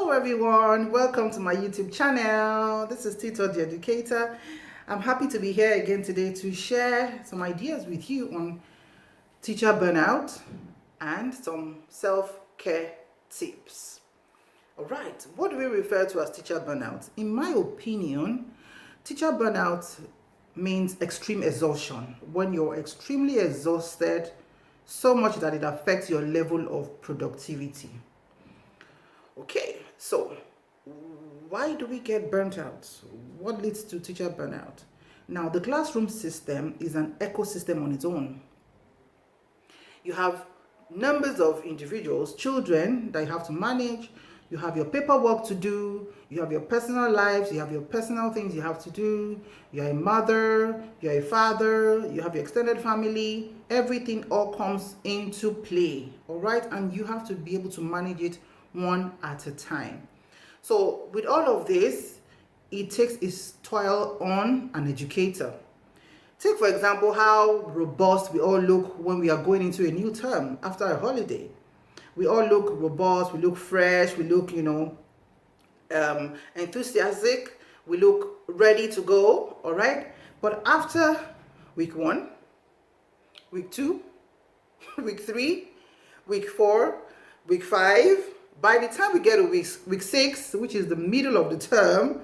Hello everyone, welcome to my YouTube channel. This is Tito the Educator. I'm happy to be here again today to share some ideas with you on teacher burnout and some self-care tips. Alright, what do we refer to as teacher burnout? In my opinion, teacher burnout means extreme exhaustion. When you're extremely exhausted, so much that it affects your level of productivity. Okay, so why do we get burnt out? What leads to teacher burnout? Now, the classroom system is an ecosystem on its own. You have numbers of individuals, children that you have to manage. You have your paperwork to do. You have your personal lives. You have your personal things you have to do. You're a mother. You're a father. You have your extended family. Everything all comes into play, all right? And you have to be able to manage it one at a time. So with all of this, it takes its toll on an educator. Take, for example, how robust we all look when we are going into a new term after a holiday. We all look robust, we look fresh, we look, enthusiastic, we look ready to go, all right? But after week 1, week 2, week 3, week 4, week 5, by the time we get to week 6, which is the middle of the term,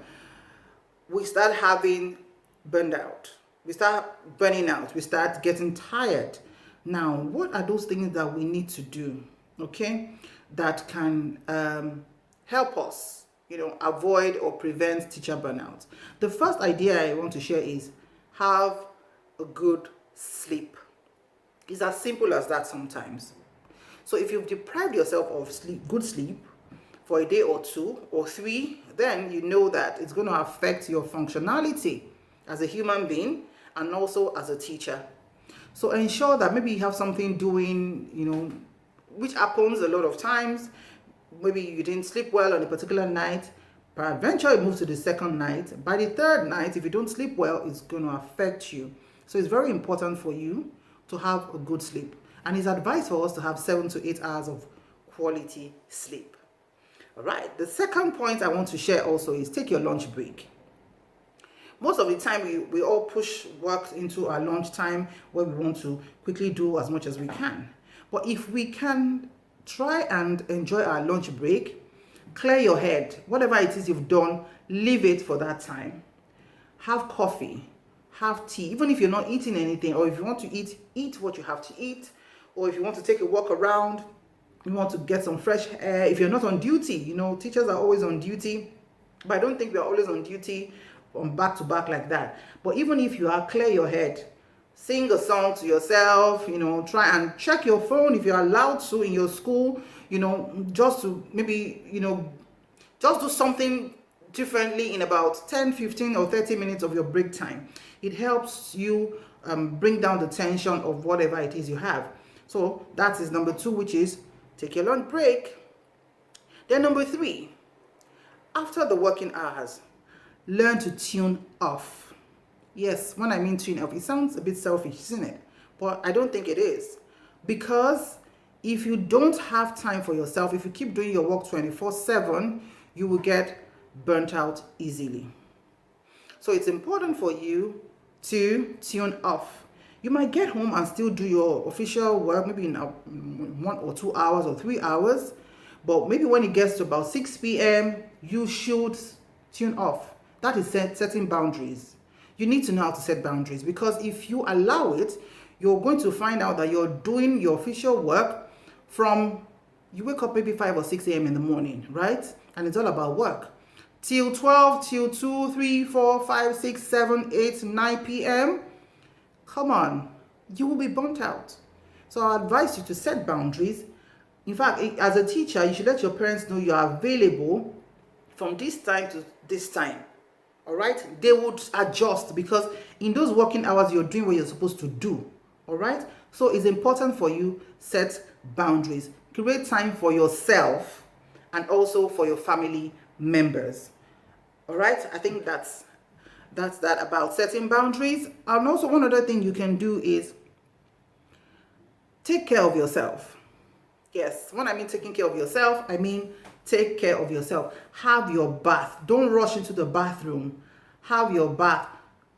we start having burned out. We start burning out. We start getting tired. Now, what are those things that we need to do, okay, that can help us, avoid or prevent teacher burnout? The first idea I want to share is have a good sleep. It's as simple as that sometimes. So if you've deprived yourself of good sleep for a day or 2 or 3, then you know that it's going to affect your functionality as a human being and also as a teacher. So ensure that maybe you have something doing, which happens a lot of times. Maybe you didn't sleep well on a particular night, but eventually it moves to the second night. By the third night, if you don't sleep well, it's going to affect you. So it's very important for you to have a good sleep. And it's advised for us to have 7 to 8 hours of quality sleep. All right. The second point I want to share also is take your lunch break. Most of the time, we all push work into our lunch time where we want to quickly do as much as we can. But if we can try and enjoy our lunch break, clear your head. Whatever it is you've done, leave it for that time. Have coffee, have tea. Even if you're not eating anything, or if you want to eat what you have to eat. Or if you want to take a walk around, you want to get some fresh air. If you're not on duty, teachers are always on duty. But I don't think we're always on duty on back to back like that. But even if you are, clear your head. Sing a song to yourself, try and check your phone if you're allowed to in your school, just to maybe, just do something differently in about 10, 15 or 30 minutes of your break time. It helps you bring down the tension of whatever it is you have. So that is number 2, which is take your lunch break. Then number 3, after the working hours, learn to tune off. Yes, when I mean tune off, it sounds a bit selfish, isn't it? But I don't think it is. Because if you don't have time for yourself, if you keep doing your work 24/7, you will get burnt out easily. So it's important for you to tune off. You might get home and still do your official work, maybe in 1 or 2 hours or 3 hours. But maybe when it gets to about 6 p.m., you should tune off. That is setting boundaries. You need to know how to set boundaries, because if you allow it, you're going to find out that you're doing your official work you wake up maybe 5 or 6 a.m. in the morning, right? And it's all about work. Till 12, till 2, 3, 4, 5, 6, 7, 8, 9 p.m., come on, you will be burnt out. So I advise you to set boundaries. In fact, as a teacher, you should let your parents know you are available from this time to this time. All right? They would adjust, because in those working hours, you're doing what you're supposed to do. All right? So it's important for you set boundaries. Create time for yourself and also for your family members. All right? I think that's that about setting boundaries. And also one other thing you can do is take care of yourself. Yes, when I mean taking care of yourself, I mean take care of yourself. Have your bath. Don't rush into the bathroom. Have your bath.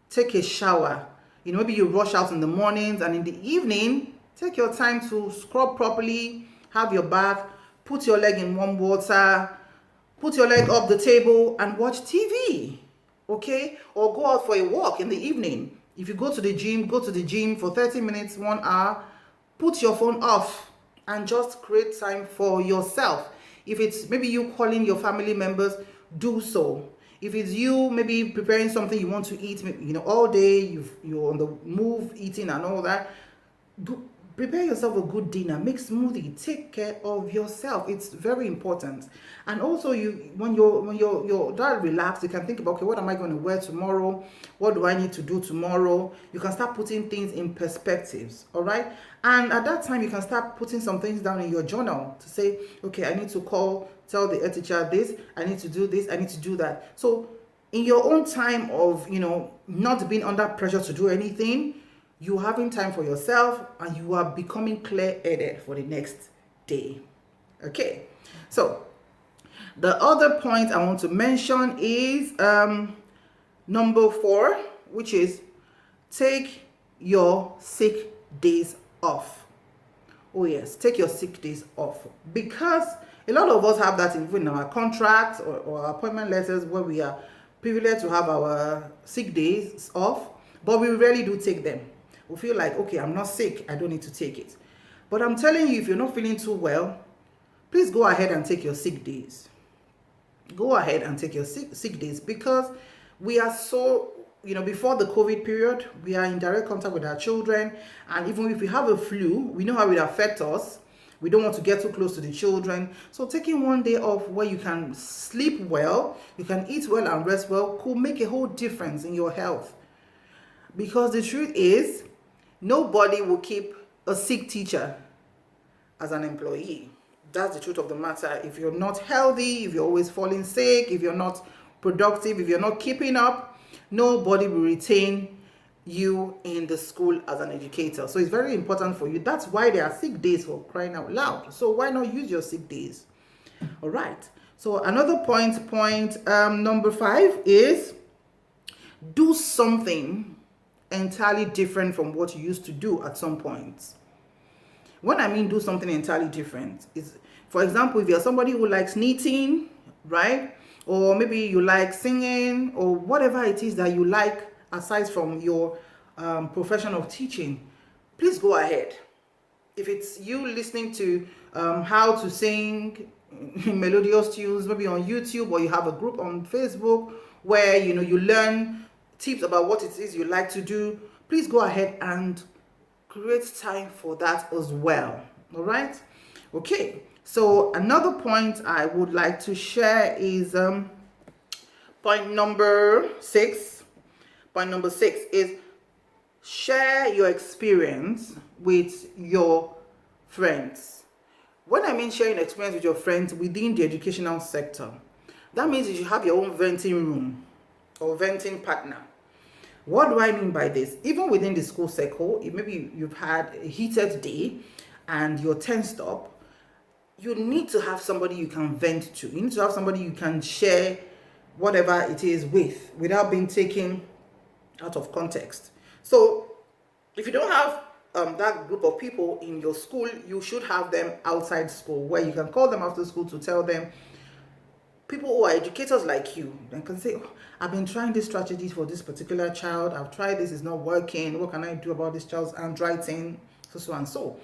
Take a shower. Maybe you rush out in the mornings, and in the evening, take your time to scrub properly, have your bath, put your leg in warm water, put your leg up the table and watch TV. Okay? Or go out for a walk in the evening. If you go to the gym for 30 minutes, 1 hour, put your phone off and just create time for yourself. If it's maybe you calling your family members, do so. If it's you maybe preparing something you want to eat, all day, you're on the move, eating and all that, prepare yourself a good dinner, make smoothie, take care of yourself. It's very important. And also, when you're that relaxed, you can think about, okay, what am I going to wear tomorrow? What do I need to do tomorrow? You can start putting things in perspectives, all right? And at that time, you can start putting some things down in your journal to say, okay, I need to tell the head teacher this, I need to do this, I need to do that. So in your own time of, not being under pressure to do anything, you're having time for yourself and you are becoming clear-headed for the next day. Okay, so the other point I want to mention is number 4, which is take your sick days off. Oh yes, take your sick days off, because a lot of us have that in our contracts or our appointment letters where we are privileged to have our sick days off, but we rarely do take them. We feel like, okay, I'm not sick, I don't need to take it. But I'm telling you, if you're not feeling too well, please go ahead and take your sick days. Go ahead and take your sick days, because we are so, before the COVID period, we are in direct contact with our children. And even if we have a flu, we know how it affects us. We don't want to get too close to the children. So taking one day off where you can sleep well, you can eat well and rest well, could make a whole difference in your health. Because the truth is, nobody will keep a sick teacher as an employee. That's the truth of the matter. If you're not healthy, if you're always falling sick, if you're not productive, if you're not keeping up, nobody will retain you in the school as an educator. So it's very important for you. That's why there are sick days, for crying out loud. So why not use your sick days? All right. So another point number 5 is do something entirely different from what you used to do at some point. When I mean do something entirely different, is, for example, if you're somebody who likes knitting, right? Or maybe you like singing, or whatever it is that you like aside from your profession of teaching, please go ahead. If it's you listening to how to sing melodious tunes, maybe on YouTube, or you have a group on Facebook where you learn tips about what it is you like to do, please go ahead and create time for that as well. All right? Okay. So another point I would like to share is point number 6. Point number 6 is share your experience with your friends. When I mean sharing experience with your friends within the educational sector, that means you have your own venting room or venting partner. What do I mean by this? Even within the school circle, if maybe you've had a heated day and you're tensed up, you need to have somebody you can vent to. You need to have somebody you can share whatever it is with without being taken out of context. So if you don't have that group of people in your school, you should have them outside school, where you can call them after school to tell them, people who are educators like you, and can say, oh, I've been trying this strategy for this particular child. I've tried this, it's not working. What can I do about this child's handwriting? So and so.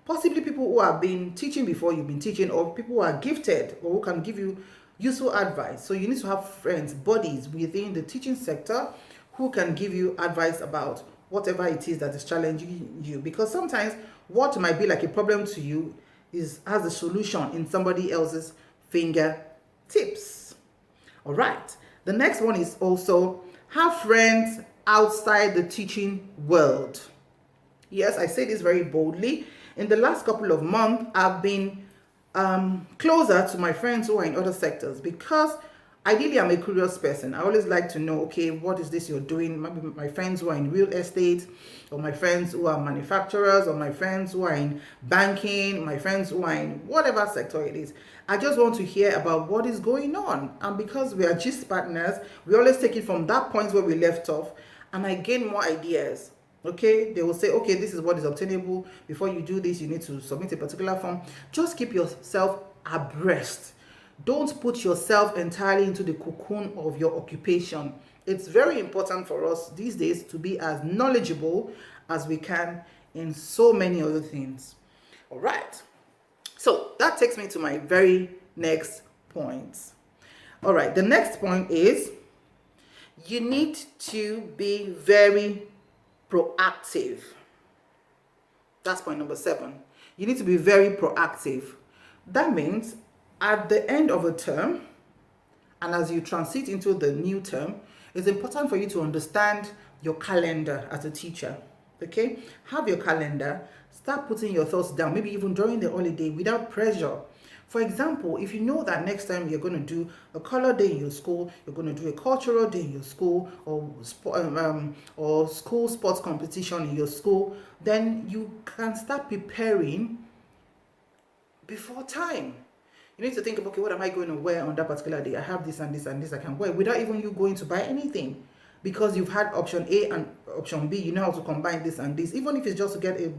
Possibly people who have been teaching before you've been teaching, or people who are gifted or who can give you useful advice. So you need to have friends, buddies within the teaching sector who can give you advice about whatever it is that is challenging you. Because sometimes what might be like a problem to you has a solution in somebody else's fingertips. All right. The next one is also have friends outside the teaching world. Yes, I say this very boldly. In the last couple of months, I've been closer to my friends who are in other sectors, because Ideally, I'm a curious person. I always like to know, okay, what is this you're doing? Maybe my friends who are in real estate, or my friends who are manufacturers, or my friends who are in banking, my friends who are in whatever sector it is. I just want to hear about what is going on. And because we are GIST partners, we always take it from that point where we left off, and I gain more ideas. Okay, they will say, okay, this is what is obtainable. Before you do this, you need to submit a particular form. Just keep yourself abreast. Don't put yourself entirely into the cocoon of your occupation. It's very important for us these days to be as knowledgeable as we can in so many other things. All right. So that takes me to my very next point. All right. The next point is you need to be very proactive. That's point number 7. You need to be very proactive. That means at the end of a term, and as you transit into the new term, it's important for you to understand your calendar as a teacher. Okay? Have your calendar. Start putting your thoughts down, maybe even during the holiday without pressure. For example, if you know that next time you're going to do a color day in your school, you're going to do a cultural day in your school, or school sports competition in your school, then you can start preparing before time. You need to think about, okay, what am I going to wear on that particular day? I have this and this and this I can wear without even you going to buy anything, because you've had option A and option B. You know how to combine this and this, even if it's just to get a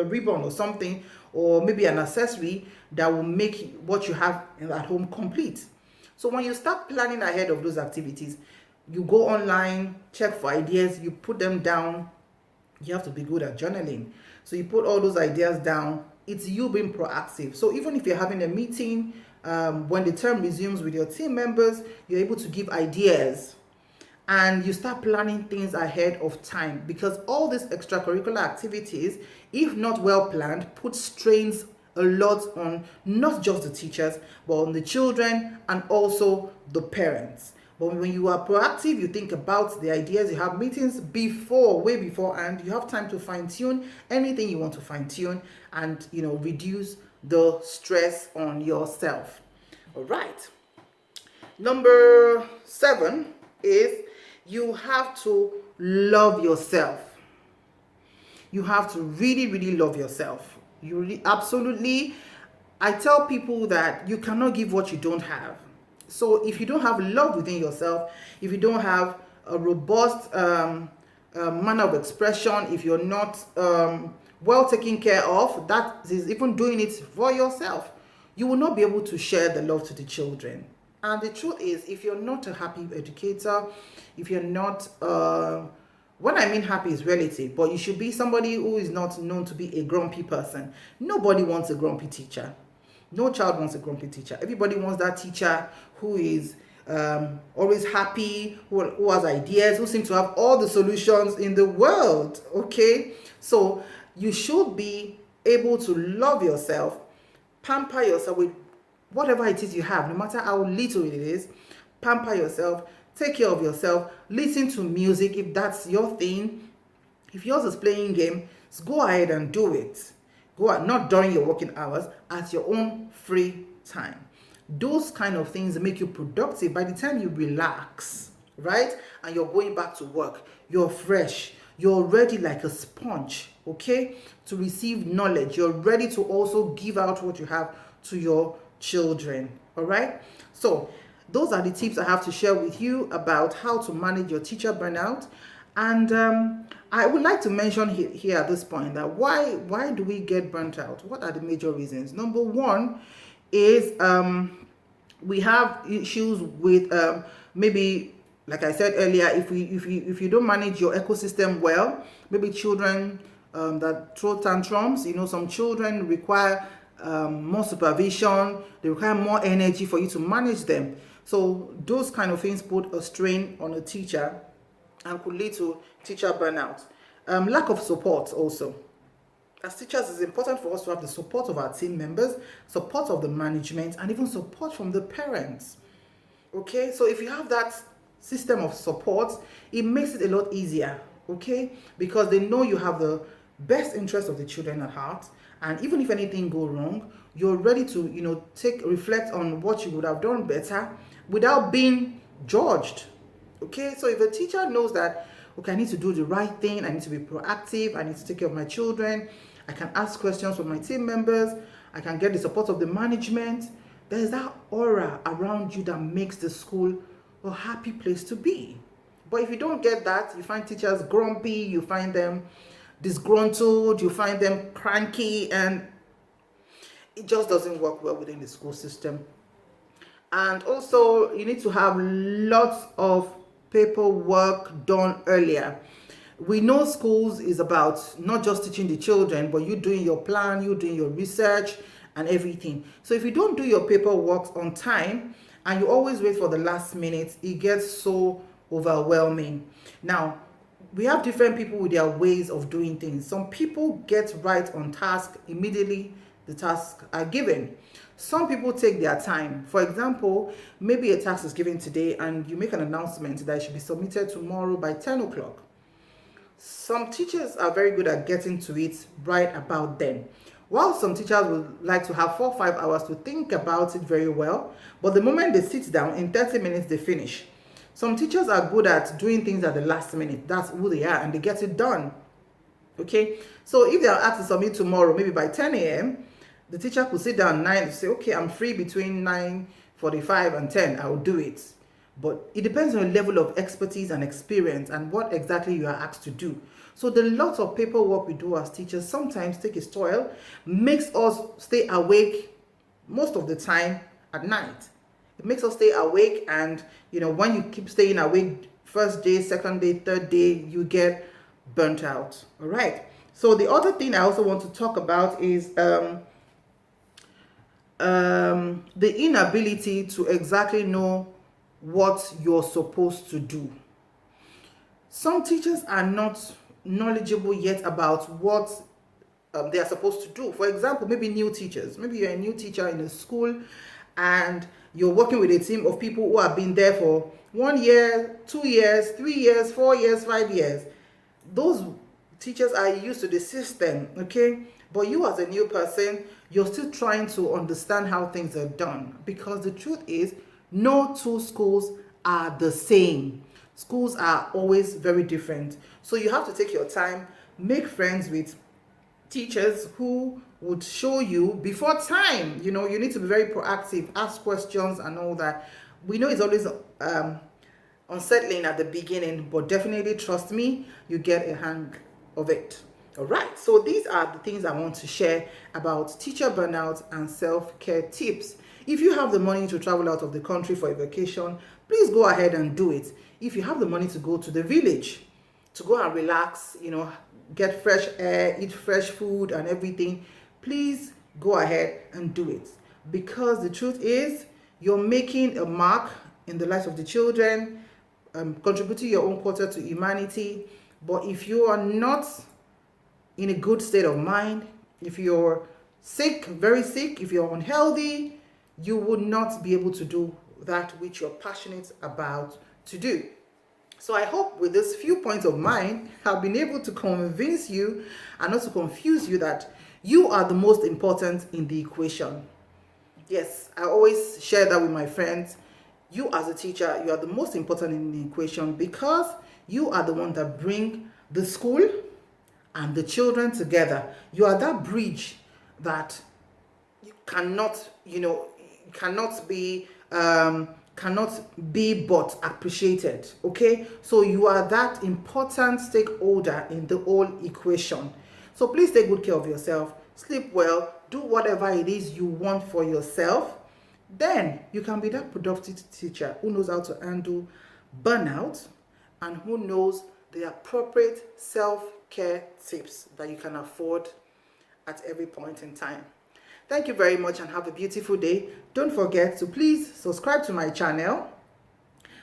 ribbon or something, or maybe an accessory that will make what you have at home complete. So when you start planning ahead of those activities, you go online, check for ideas, you put them down. You have to be good at journaling. So you put all those ideas down. It's you being proactive. So even if you're having a meeting, when the term resumes with your team members, you're able to give ideas, and you start planning things ahead of time, because all these extracurricular activities, if not well planned, put strains a lot on not just the teachers, but on the children and also the parents. But when you are proactive, you think about the ideas, you have meetings way before, and you have time to fine tune anything you want to fine tune, and reduce the stress on yourself. All right. Number 7 is you have to love yourself. You have to really, really love yourself. You really, absolutely. I tell people that you cannot give what you don't have. So if you don't have love within yourself, if you don't have a robust manner of expression, if you're not well taken care of, that is even doing it for yourself, you will not be able to share the love to the children. And the truth is, if you're not a happy educator, if you're not, when I mean happy is relative, but you should be somebody who is not known to be a grumpy person. Nobody wants a grumpy teacher. No child wants a grumpy teacher. Everybody wants that teacher who is always happy, who has ideas, who seems to have all the solutions in the world. Okay? So you should be able to love yourself, pamper yourself with whatever it is you have, no matter how little it is. Pamper yourself, take care of yourself, listen to music if that's your thing. If yours is playing games, go ahead and do it. Go out, not during your working hours, at your own free time. Those kind of things make you productive. By the time you relax, right, and you're going back to work, you're fresh, you're ready like a sponge, okay, to receive knowledge. You're ready to also give out what you have to your children. All right, so those are the tips I have to share with you about how to manage your teacher burnout. And I would like to mention here at this point that why do we get burnt out? What are the major reasons? Number 1 is we have issues with maybe, like I said earlier, if you don't manage your ecosystem well, maybe children that throw tantrums. Some children require more supervision. They require more energy for you to manage them. So those kind of things put a strain on a teacher and could lead to teacher burnout. Lack of support also. As teachers, it's important for us to have the support of our team members, support of the management, and even support from the parents. Okay, so if you have that system of support, it makes it a lot easier, okay? Because they know you have the best interest of the children at heart, and even if anything go wrong, you're ready to, reflect on what you would have done better without being judged. Okay, so if a teacher knows that, okay, I need to do the right thing, I need to be proactive, I need to take care of my children, I can ask questions from my team members, I can get the support of the management, there's that aura around you that makes the school a happy place to be. But if you don't get that, you find teachers grumpy, you find them disgruntled, you find them cranky, and it just doesn't work well within the school system. And also, you need to have lots of paperwork done earlier. We know schools is about not just teaching the children, but you doing your plan, you doing your research and everything. So if you don't do your paperwork on time and you always wait for the last minute, it gets so overwhelming. Now, we have different people with their ways of doing things. Some people get right on task immediately the tasks are given. Some people take their time. For example, maybe a task is given today and you make an announcement that it should be submitted tomorrow by 10 o'clock. Some teachers are very good at getting to it right about then, while some teachers would like to have 4 or 5 hours to think about it very well, but the moment they sit down, in 30 minutes they finish. Some teachers are good at doing things at the last minute. That's who they are, and they get it done. Okay, so if they are asked to submit tomorrow, maybe by 10 a.m., the teacher could sit down 9 and say, okay, I'm free between 9:45 and 10, I will do it. But it depends on your level of expertise and experience and what exactly you are asked to do. So the lot of paperwork we do as teachers sometimes take its toll, makes us stay awake most of the time at night. It makes us stay awake, and when you keep staying awake, first day, second day, third day, you get burnt out. All right. So the other thing I also want to talk about is the inability to exactly know what you're supposed to do. Some teachers are not knowledgeable yet about what they are supposed to do. For example, maybe new teachers. Maybe you're a new teacher in a school and you're working with a team of people who have been there for 1 year, 2 years, 3 years, 4 years, 5 years. Those teachers are used to the system, okay? But you as a new person, you're still trying to understand how things are done, because the truth is no two schools are the same. Schools are always very different. So you have to take your time, make friends with teachers who would show you before time. You need to be very proactive, ask questions and all that. We know it's always unsettling at the beginning, but definitely trust me, you get a hang of it. All right, so these are the things I want to share about teacher burnout and self-care tips. If you have the money to travel out of the country for a vacation, please go ahead and do it. If you have the money to go to the village, to go and relax, get fresh air, eat fresh food and everything, please go ahead and do it. Because the truth is, you're making a mark in the lives of the children, contributing your own quota to humanity. But if you are not in a good state of mind, if you're sick, very sick, if you're unhealthy, you would not be able to do that which you're passionate about to do. So I hope with these few points of mine, I've been able to convince you and not to confuse you that you are the most important in the equation. Yes, I always share that with my friends. You as a teacher, you are the most important in the equation, because you are the one that bring the school and the children together. You are that bridge that you cannot be but appreciated. Okay, so you are that important stakeholder in the whole equation. So please take good care of yourself, sleep well, do whatever it is you want for yourself. Then you can be that productive teacher who knows how to handle burnout and who knows the appropriate self-care tips that you can afford at every point in time. Thank you very much and have a beautiful day. Don't forget to please subscribe to my channel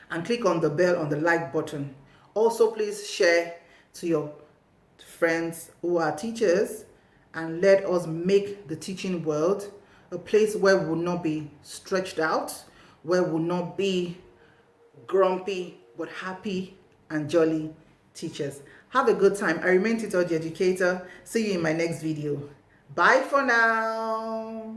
and click on the bell on the like button. Also, please share to your friends who are teachers, and let us make the teaching world a place where we will not be stretched out, where we will not be grumpy, but happy and jolly teachers. Have a good time. I remain Tito the Educator. See you in my next video. Bye for now.